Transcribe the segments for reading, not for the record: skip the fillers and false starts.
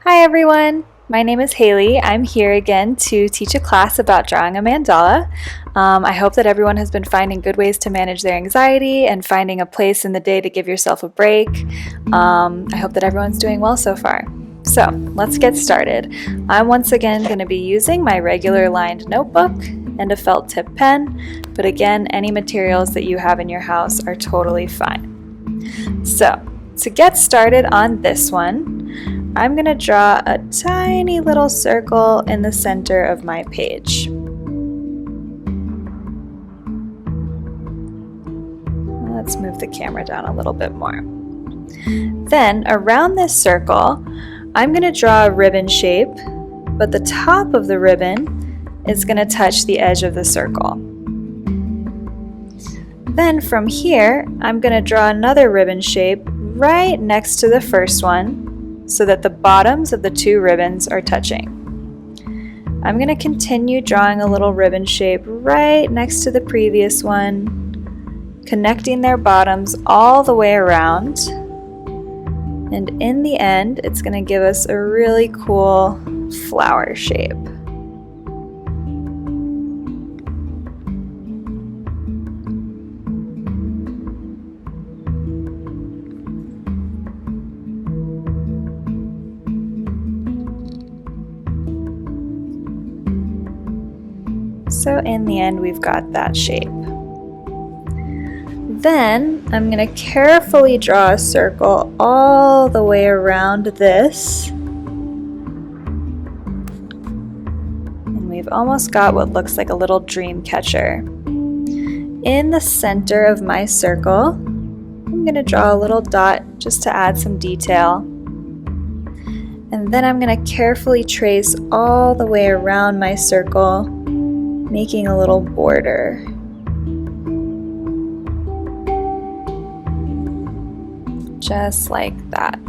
Hi everyone, my name is Haley. I'm here again to teach a class about drawing a mandala. I hope that everyone has been finding good ways to manage their anxiety and finding a place in the day to give yourself a break. I hope that everyone's doing well so far. So let's get started. I'm once again going to be using my regular lined notebook and a felt tip pen, but again, any materials that you have in your house are totally fine. So to get started on this one, I'm going to draw a tiny little circle in the center of my page. Let's move the camera down a little bit more. Then around this circle, I'm going to draw a ribbon shape, but the top of the ribbon is going to touch the edge of the circle. Then from here, I'm going to draw another ribbon shape right next to the first one, so that the bottoms of the two ribbons are touching. I'm going to continue drawing a little ribbon shape right next to the previous one, connecting their bottoms all the way around. And in the end, it's going to give us a really cool flower shape. So in the end, we've got that shape. Then I'm going to carefully draw a circle all the way around this. And we've almost got what looks like a little dream catcher. In the center of my circle, I'm going to draw a little dot just to add some detail. And then I'm going to carefully trace all the way around my circle, making a little border. Just like that.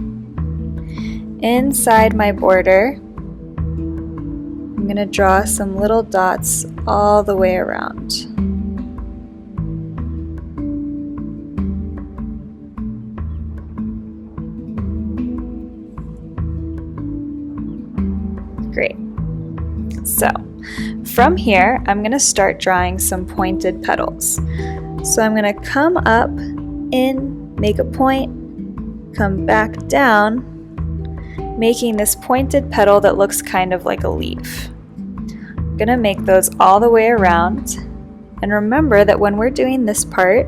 Inside my border, I'm going to draw some little dots all the way around. Great. So, from here, I'm going to start drawing some pointed petals. So I'm going to come up, in, make a point, come back down, making this pointed petal that looks kind of like a leaf. I'm going to make those all the way around. And remember that when we're doing this part,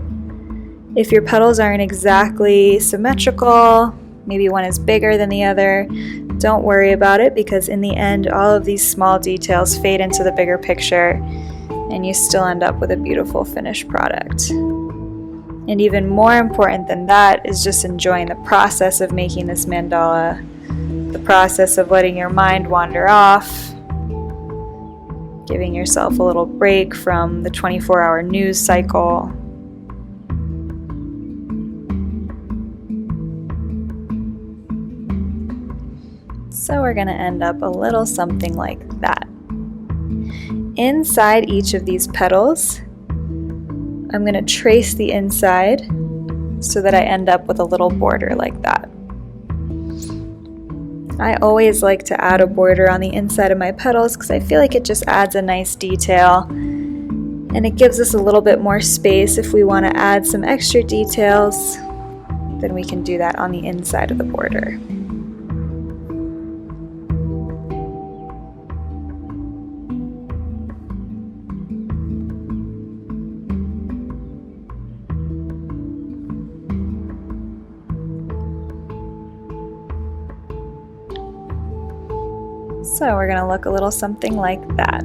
if your petals aren't exactly symmetrical, maybe one is bigger than the other, don't worry about it, because in the end, all of these small details fade into the bigger picture and you still end up with a beautiful finished product. And even more important than that is just enjoying the process of making this mandala, the process of letting your mind wander off, giving yourself a little break from the 24-hour news cycle. So we're going to end up a little something like that. Inside each of these petals, I'm going to trace the inside so that I end up with a little border like that. I always like to add a border on the inside of my petals because I feel like it just adds a nice detail, and it gives us a little bit more space. If we want to add some extra details, then we can do that on the inside of the border. So we're going to look a little something like that.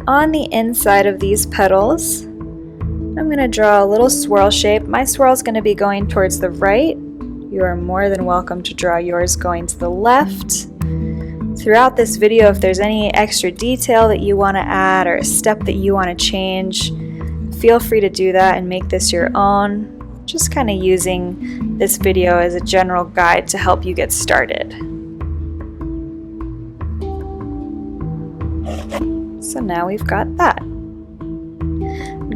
On the inside of these petals, I'm going to draw a little swirl shape. My swirl is going to be going towards the right. You are more than welcome to draw yours going to the left. Throughout this video, if there's any extra detail that you want to add or a step that you want to change, feel free to do that and make this your own. Just kind of using this video as a general guide to help you get started. So now we've got that.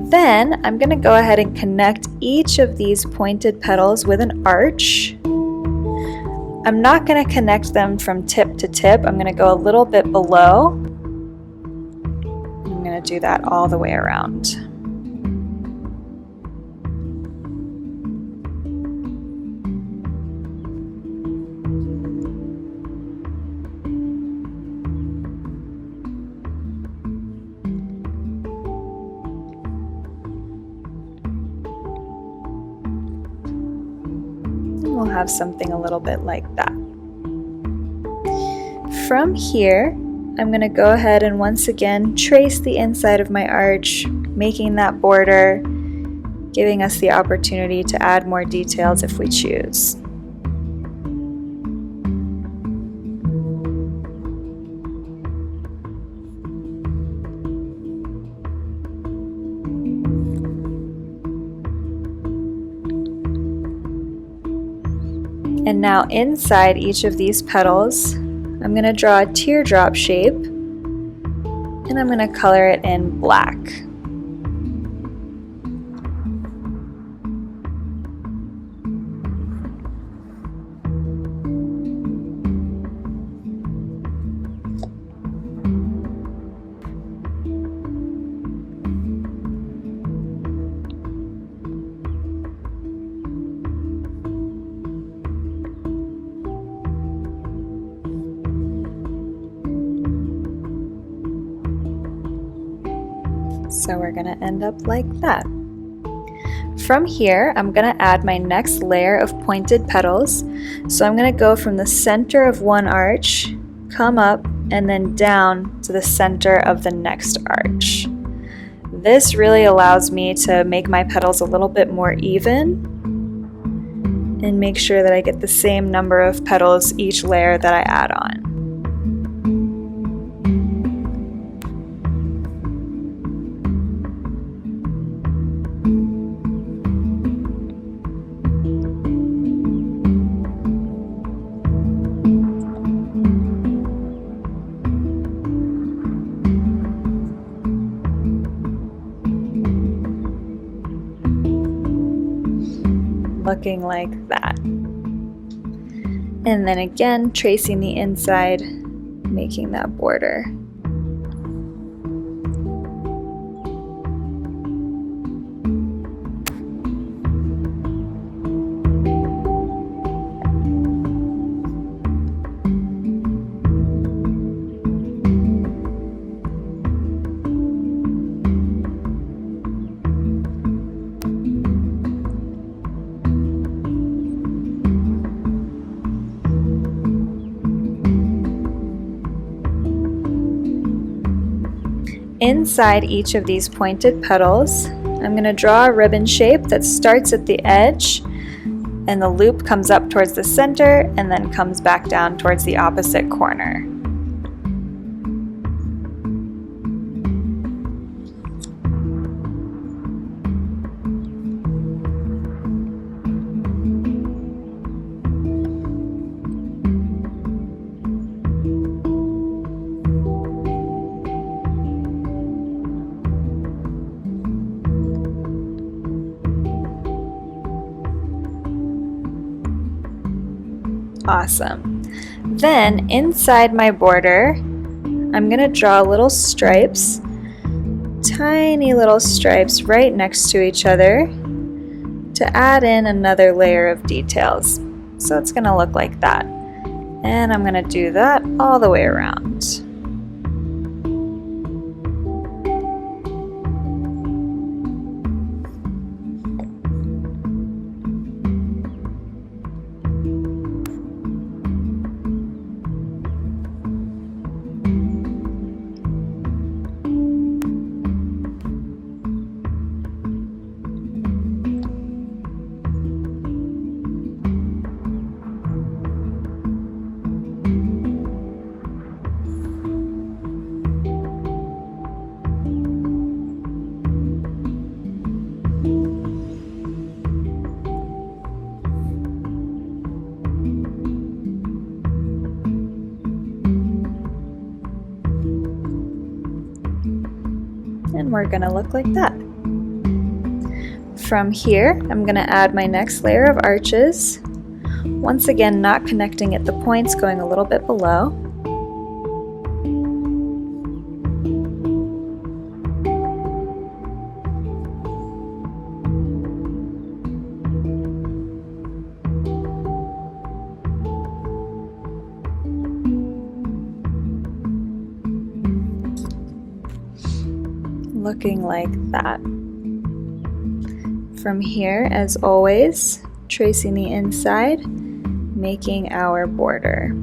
Then I'm going to go ahead and connect each of these pointed petals with an arch. I'm not going to connect them from tip to tip. I'm going to go a little bit below. I'm going to do that all the way around. We'll have something a little bit like that. From here, I'm going to go ahead and once again trace the inside of my arch, making that border, giving us the opportunity to add more details if we choose. And now inside each of these petals, I'm going to draw a teardrop shape, and I'm going to color it in black. So we're going to end up like that. From here, I'm going to add my next layer of pointed petals. So I'm going to go from the center of one arch, come up, and then down to the center of the next arch. This really allows me to make my petals a little bit more even and make sure that I get the same number of petals each layer that I add on. Looking like that. And then again, tracing the inside, making that border. Inside each of these pointed petals, I'm going to draw a ribbon shape that starts at the edge, and the loop comes up towards the center and then comes back down towards the opposite corner. Awesome. Then inside my border, I'm going to draw little stripes, tiny little stripes right next to each other to add in another layer of details. So it's going to look like that. And I'm going to do that all the way around. And we're going to look like that. From here, I'm going to add my next layer of arches. Once again, not connecting at the points, going a little bit below. Looking like that. From here, as always, tracing the inside, making our border.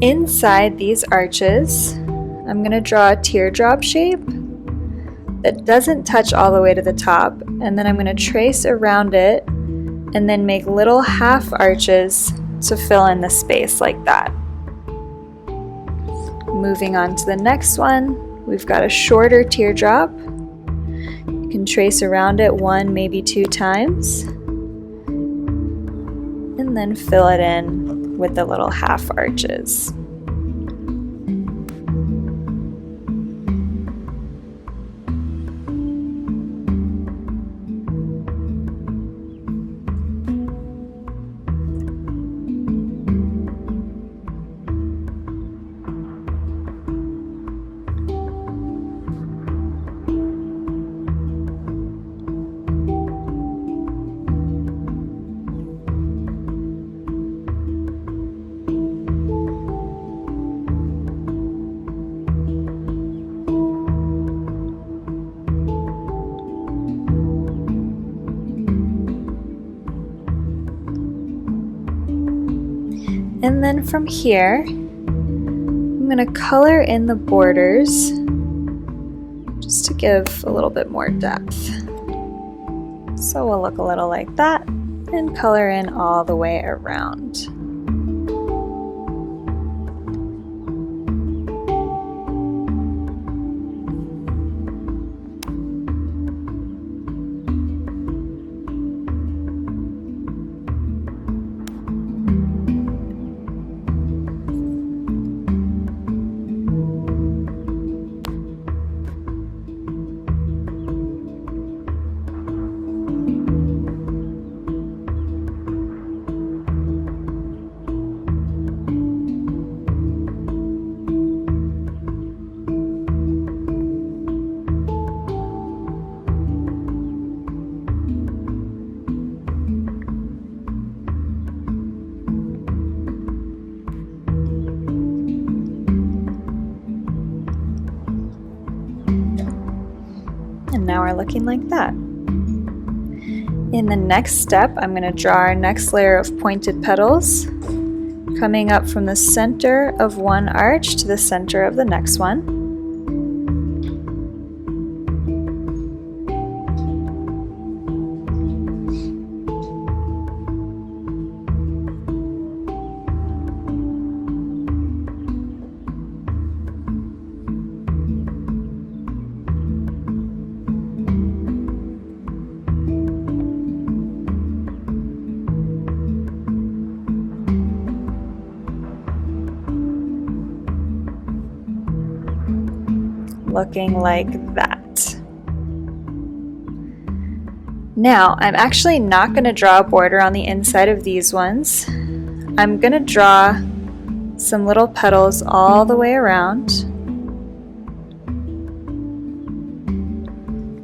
Inside these arches, I'm going to draw a teardrop shape that doesn't touch all the way to the top, and then I'm going to trace around it and then make little half arches to fill in the space like that. Moving on to the next one, we've got a shorter teardrop. You can trace around it 1, maybe 2 times, and then fill it in with the little half arches. And then from here, I'm going to color in the borders just to give a little bit more depth. So we'll look a little like that and color in all the way around. Now we're looking like that. In the next step, I'm going to draw our next layer of pointed petals, coming up from the center of one arch to the center of the next one. Looking like that. Now, I'm actually not going to draw a border on the inside of these ones. I'm going to draw some little petals all the way around,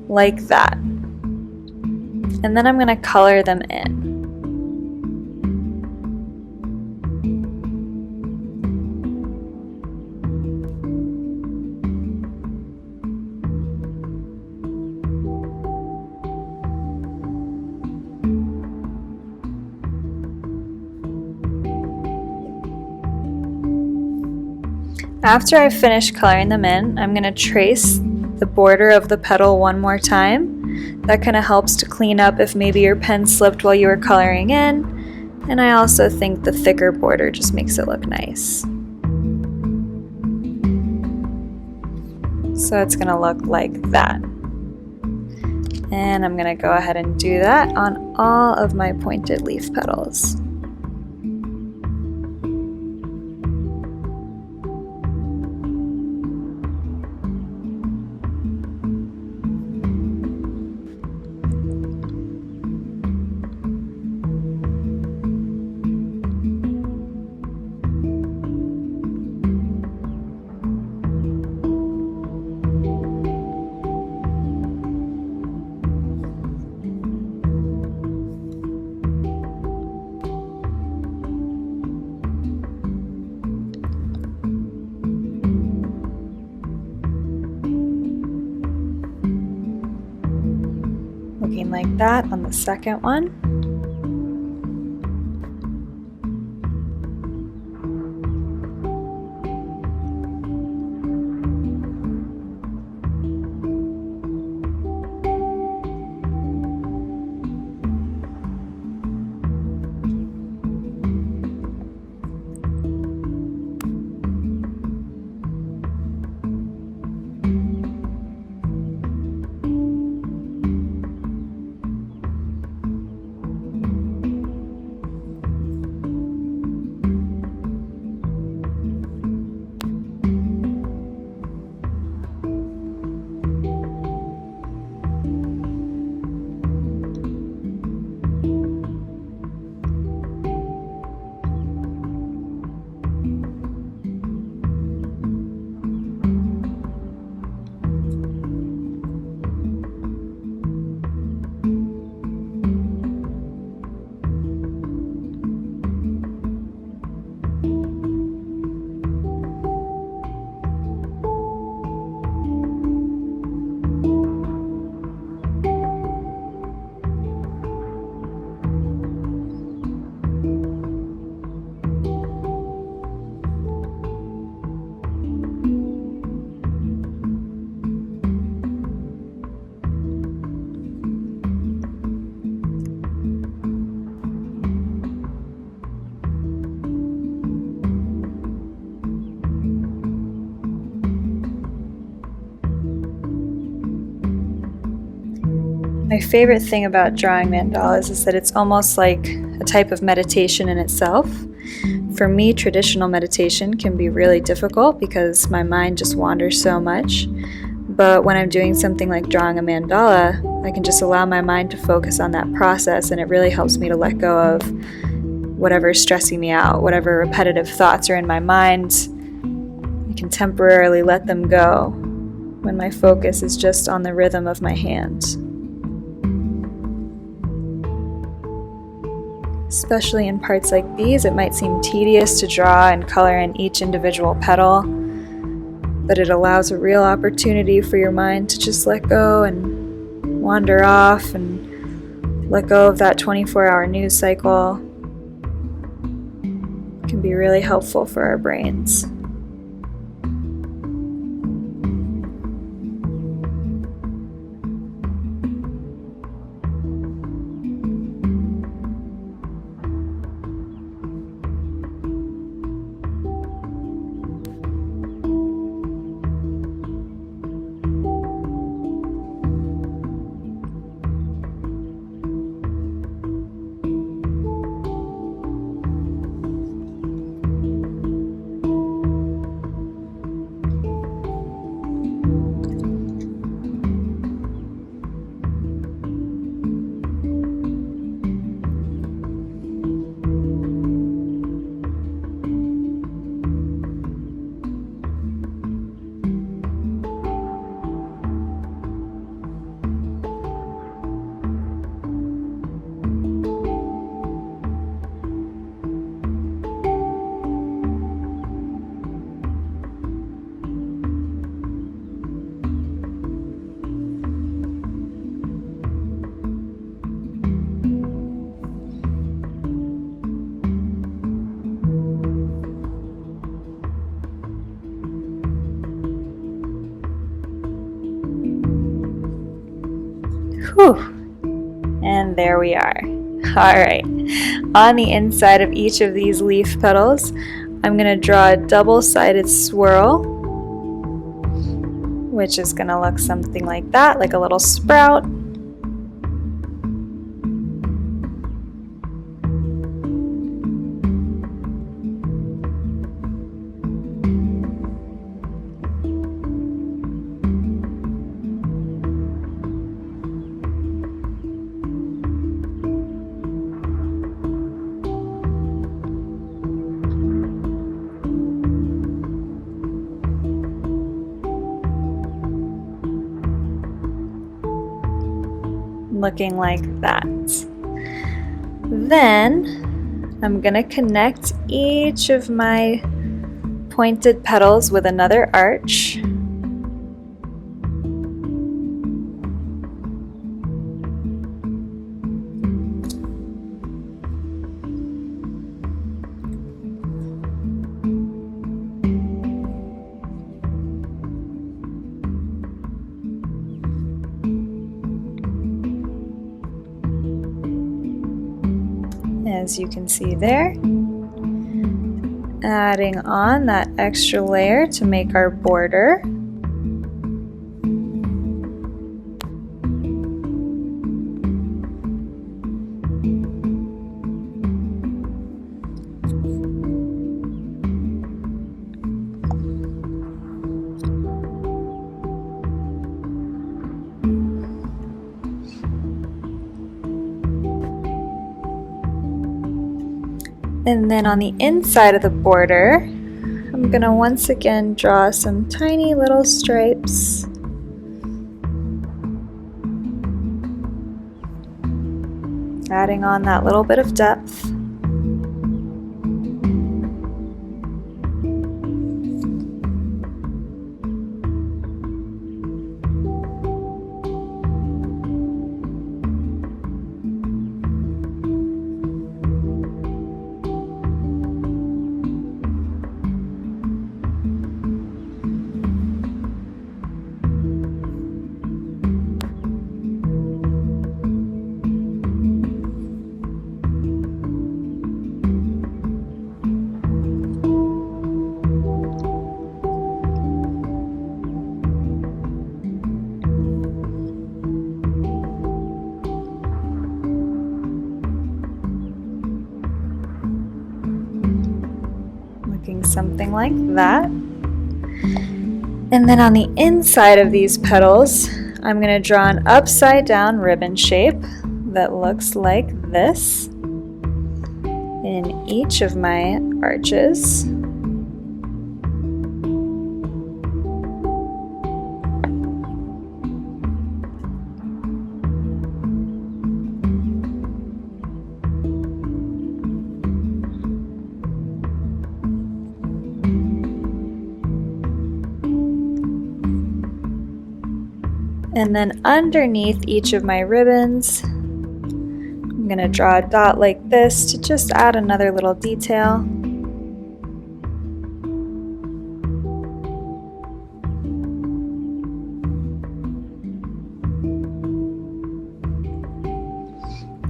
like that. And then I'm going to color them in. After I finish coloring them in, I'm going to trace the border of the petal one more time. That kind of helps to clean up if maybe your pen slipped while you were coloring in. And I also think the thicker border just makes it look nice. So it's going to look like that. And I'm going to go ahead and do that on all of my pointed leaf petals. Looking like that on the second one. My favorite thing about drawing mandalas is that it's almost like a type of meditation in itself. For me, traditional meditation can be really difficult because my mind just wanders so much. But when I'm doing something like drawing a mandala, I can just allow my mind to focus on that process, and it really helps me to let go of whatever's stressing me out, whatever repetitive thoughts are in my mind. I can temporarily let them go when my focus is just on the rhythm of my hand. Especially in parts like these, it might seem tedious to draw and color in each individual petal, but it allows a real opportunity for your mind to just let go and wander off and let go of that 24-hour news cycle. It can be really helpful for our brains. Whew. And there we are. Alright, on the inside of each of these leaf petals, I'm going to draw a double-sided swirl. which is going to look something like that, like a little sprout. Looking like that. Then I'm going to connect each of my pointed petals with another arch. As you can see there, adding on that extra layer to make our border. And then on the inside of the border, I'm going to once again draw some tiny little stripes. Adding on that little bit of depth. Something like that. And then on the inside of these petals, I'm going to draw an upside down ribbon shape that looks like this in each of my arches. And then underneath each of my ribbons, I'm going to draw a dot like this to just add another little detail.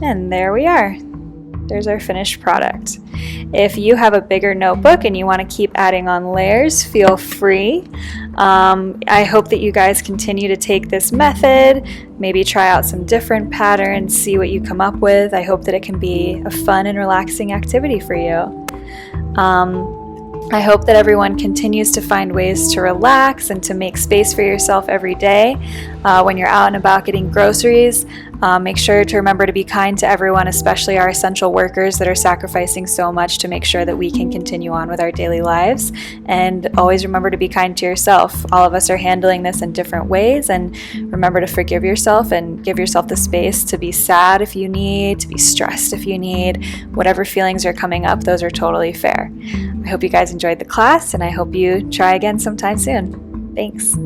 And there we are. There's our finished product. If you have a bigger notebook and you want to keep adding on layers, feel free. I hope that you guys continue to take this method, maybe try out some different patterns, see what you come up with. I hope that it can be a fun and relaxing activity for you. I hope that everyone continues to find ways to relax and to make space for yourself every day. When you're out and about getting groceries, make sure to remember to be kind to everyone, especially our essential workers that are sacrificing so much to make sure that we can continue on with our daily lives. And always remember to be kind to yourself. All of us are handling this in different ways, and remember to forgive yourself and give yourself the space to be sad if you need, to be stressed if you need. Whatever feelings are coming up, those are totally fair. I hope you guys enjoyed the class, and I hope you try again sometime soon. Thanks.